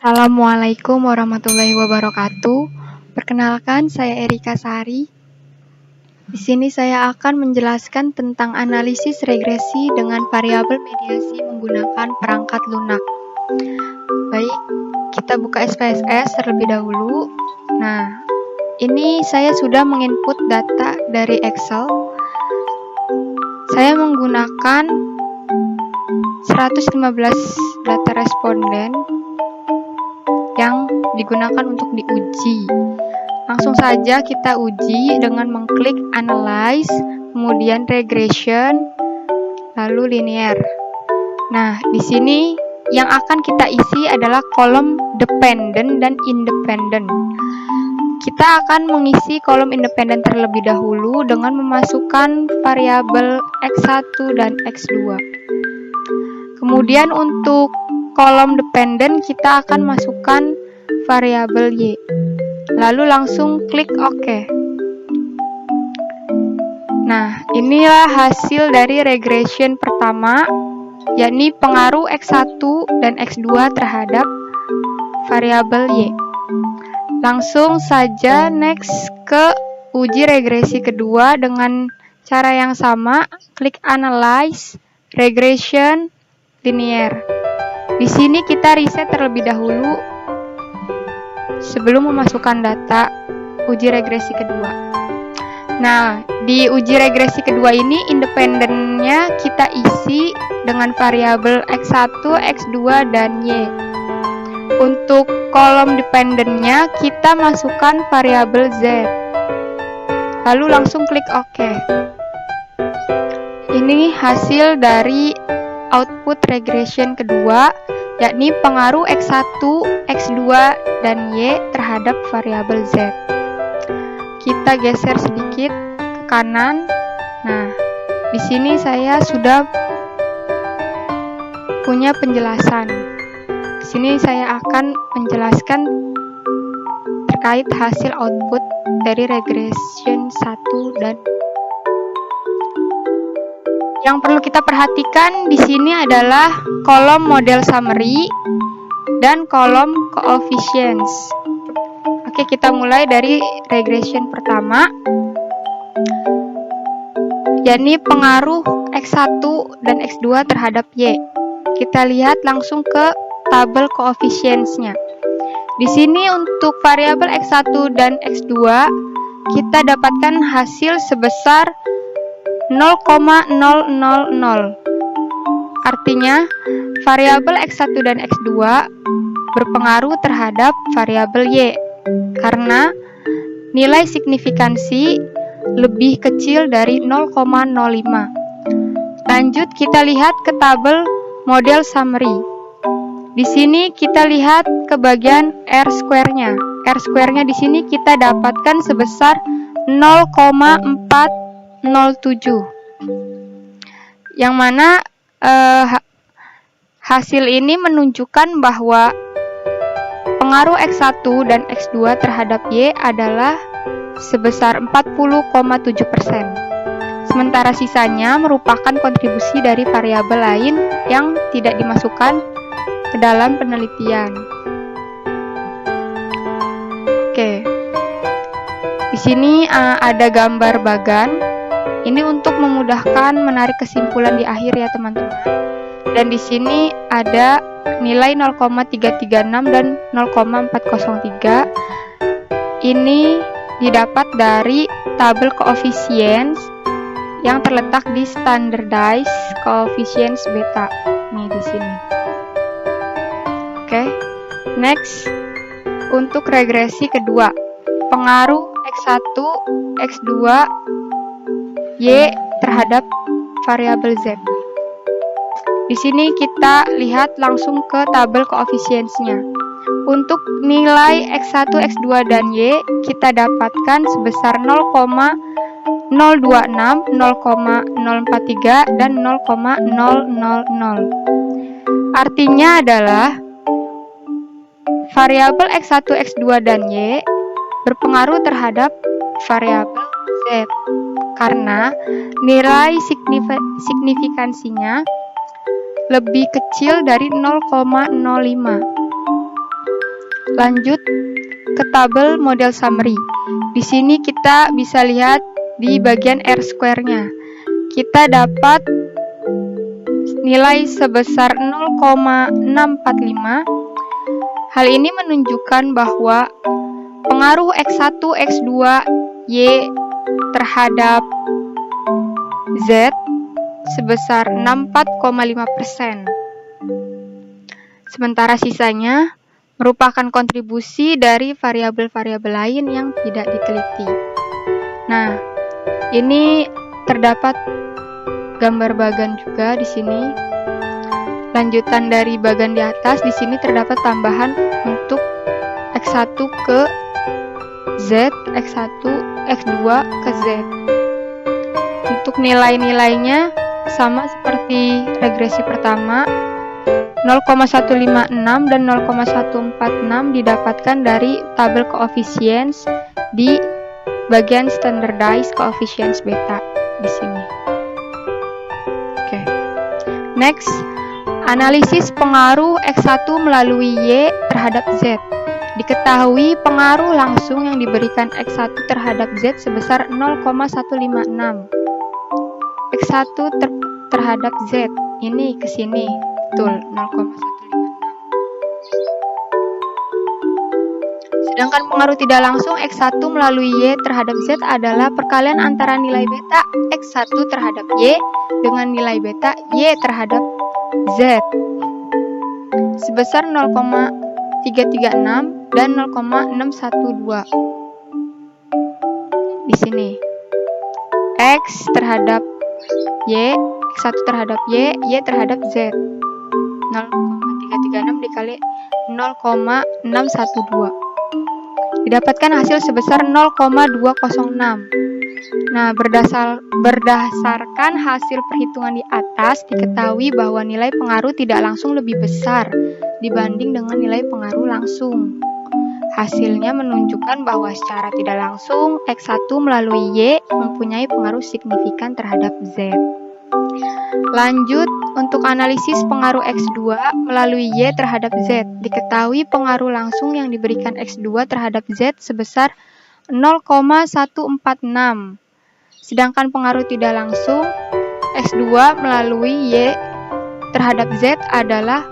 Assalamualaikum warahmatullahi wabarakatuh. Perkenalkan, saya Erika Sari. Di sini saya akan menjelaskan tentang analisis regresi dengan variabel mediasi menggunakan perangkat lunak. Baik, kita buka SPSS terlebih dahulu. Nah, ini saya sudah menginput data dari Excel. Saya menggunakan 115 data responden yang digunakan untuk diuji. Langsung saja kita uji dengan mengklik Analyze, kemudian Regression, lalu Linear. Nah, di sini yang akan kita isi adalah kolom Dependent dan Independent. Kita akan mengisi kolom Independent terlebih dahulu dengan memasukkan variabel X1 dan X2. Kemudian untuk kolom dependent kita akan masukkan variabel Y. Lalu langsung klik OK. Nah, inilah hasil dari regression pertama, yakni pengaruh X1 dan X2 terhadap variabel Y. Langsung saja next ke uji regresi kedua dengan cara yang sama, klik Analyze, Regression, Linear. Di sini kita riset terlebih dahulu sebelum memasukkan data uji regresi kedua. Nah, di uji regresi kedua ini independennya kita isi dengan variabel X1, X2, dan Y. Untuk kolom dependennya kita masukkan variabel Z. Lalu langsung klik OK. Ini hasil dari output regression kedua, yakni pengaruh X1, X2, dan Y terhadap variabel Z. Kita geser sedikit ke kanan. Nah, di sini saya sudah punya penjelasan. Di sini saya akan menjelaskan terkait hasil output dari regression 1 dan yang perlu kita perhatikan di sini adalah kolom model summary dan kolom coefficients. Oke, kita mulai dari regression pertama, yakni pengaruh X1 dan X2 terhadap Y. Kita lihat langsung ke tabel coefficients-nya. Di sini untuk variabel X1 dan X2 kita dapatkan hasil sebesar 0,000. Artinya, variabel X1 dan X2 berpengaruh terhadap variabel Y karena nilai signifikansi lebih kecil dari 0,05. Lanjut kita lihat ke tabel model summary. Di sini kita lihat ke bagian R-square-nya. R-square-nya di sini kita dapatkan sebesar 0,407, yang mana hasil ini menunjukkan bahwa pengaruh X1 dan X2 terhadap Y adalah sebesar 40,7%. Sementara sisanya merupakan kontribusi dari variabel lain yang tidak dimasukkan ke dalam penelitian. Oke. Di sini ada gambar bagan. Ini untuk memudahkan menarik kesimpulan di akhir ya teman-teman. Dan di sini ada nilai 0,336 dan 0,403. Ini didapat dari tabel coefficients yang terletak di standardized coefficients beta. Nih di sini. Oke. Next, untuk regresi kedua, pengaruh X1, X2, Y terhadap variabel Z. Di sini kita lihat langsung ke tabel coefficients-nya. Untuk nilai X1, X2, dan Y kita dapatkan sebesar 0,026, 0,043, dan 0,000. Artinya adalah variabel X1, X2, dan Y berpengaruh terhadap variabel Z karena nilai signifikansinya lebih kecil dari 0,05. Lanjut ke tabel model summary. Di sini kita bisa lihat di bagian R-square-nya. Kita dapat nilai sebesar 0,645. Hal ini menunjukkan bahwa pengaruh X1, X2, Y terhadap Z sebesar 64,5%. Sementara sisanya merupakan kontribusi dari variabel-variabel lain yang tidak diteliti. Nah, ini terdapat gambar bagan juga di sini. Lanjutan dari bagan di atas, di sini terdapat tambahan untuk X1 ke Z, X1, X2 ke Z. Untuk nilai-nilainya sama seperti regresi pertama, 0,156 dan 0,146 didapatkan dari tabel coefficients di bagian standardized coefficients beta di sini. Oke. Next, analisis pengaruh X1 melalui Y terhadap Z. Diketahui pengaruh langsung yang diberikan X1 terhadap Z sebesar 0,156. X1 terhadap Z ini ke sini, betul, 0,156. Sedangkan pengaruh tidak langsung X1 melalui Y terhadap Z adalah perkalian antara nilai beta X1 terhadap Y dengan nilai beta Y terhadap Z sebesar 0,336 dan 0,612. Di sini X terhadap Y, X1 terhadap Y, Y terhadap Z. 0,336 dikali 0,612. Didapatkan hasil sebesar 0,206. Nah, berdasarkan hasil perhitungan di atas, diketahui bahwa nilai pengaruh tidak langsung lebih besar dibanding dengan nilai pengaruh langsung. Hasilnya menunjukkan bahwa secara tidak langsung, X1 melalui Y mempunyai pengaruh signifikan terhadap Z. Lanjut, untuk analisis pengaruh X2 melalui Y terhadap Z. Diketahui pengaruh langsung yang diberikan X2 terhadap Z sebesar 0,146. Sedangkan pengaruh tidak langsung X2 melalui Y terhadap Z adalah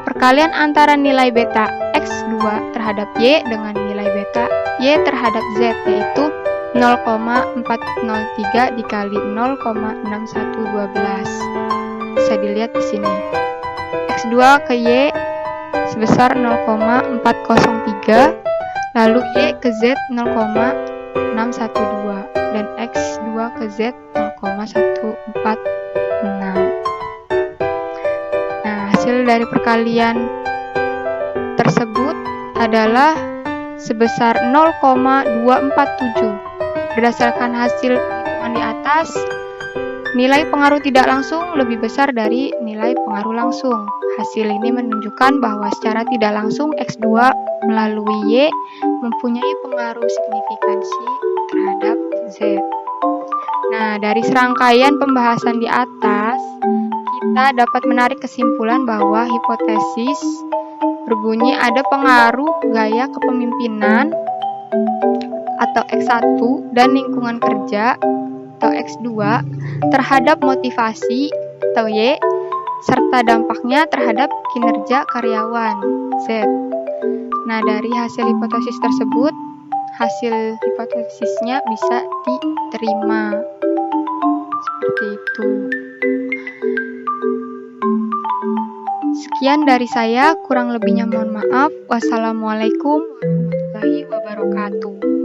perkalian antara nilai beta X2 terhadap Y dengan nilai beta Y terhadap Z, yaitu 0,403 dikali 0,6112. Bisa dilihat di sini. X2 ke Y sebesar 0,403, lalu Y ke Z 0,612 dan X2 ke Z 0,146. Hasil dari perkalian tersebut adalah sebesar 0,247. Berdasarkan hasil perhitungan di atas, nilai pengaruh tidak langsung lebih besar dari nilai pengaruh langsung. Hasil ini menunjukkan bahwa secara tidak langsung X2 melalui Y mempunyai pengaruh signifikansi terhadap Z. Nah, dari serangkaian pembahasan di atas, kita dapat menarik kesimpulan bahwa hipotesis berbunyi ada pengaruh gaya kepemimpinan atau X1 dan lingkungan kerja atau X2 terhadap motivasi atau Y serta dampaknya terhadap kinerja karyawan Z. Nah, dari hasil hipotesis tersebut, hasil hipotesisnya bisa diterima seperti itu. Sekian dari saya, kurang lebihnya mohon maaf. Wassalamualaikum warahmatullahi wabarakatuh.